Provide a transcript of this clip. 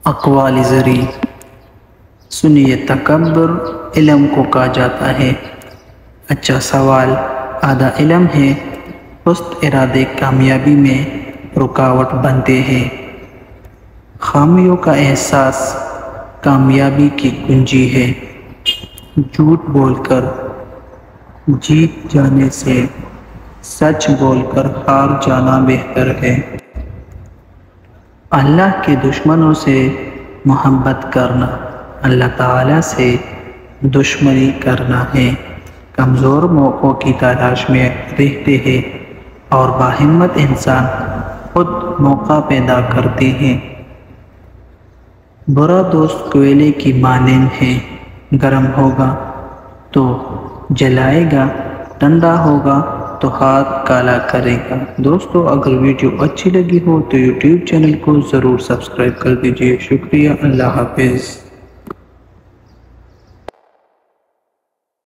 اقوال زری سنیے تکبر علم کو کہا جاتا ہے۔ اچھا سوال آدھا علم ہے، پست ارادے کامیابی میں رکاوٹ بنتے ہیں۔ خامیوں کا احساس کامیابی کی کنجی ہے۔ جھوٹ بول کر جیت جانے سے سچ بول کر ہار جانا بہتر ہے۔ اللہ کے دشمنوں سے محبت کرنا اللہ تعالیٰ سے دشمنی کرنا ہے۔ کمزور موقعوں کی تلاش میں رہتے ہیں اور باہمت انسان خود موقع پیدا کرتے ہیں۔ برا دوست کوئلے کی مانند ہے، گرم ہوگا تو جلائے گا، ٹھنڈا ہوگا تو ہاتھ کالا کرے گا۔ دوستو اگر ویڈیو اچھی لگی ہو تو یوٹیوب چینل کو ضرور سبسکرائب کر دیجیے۔ شکریہ، اللہ حافظ۔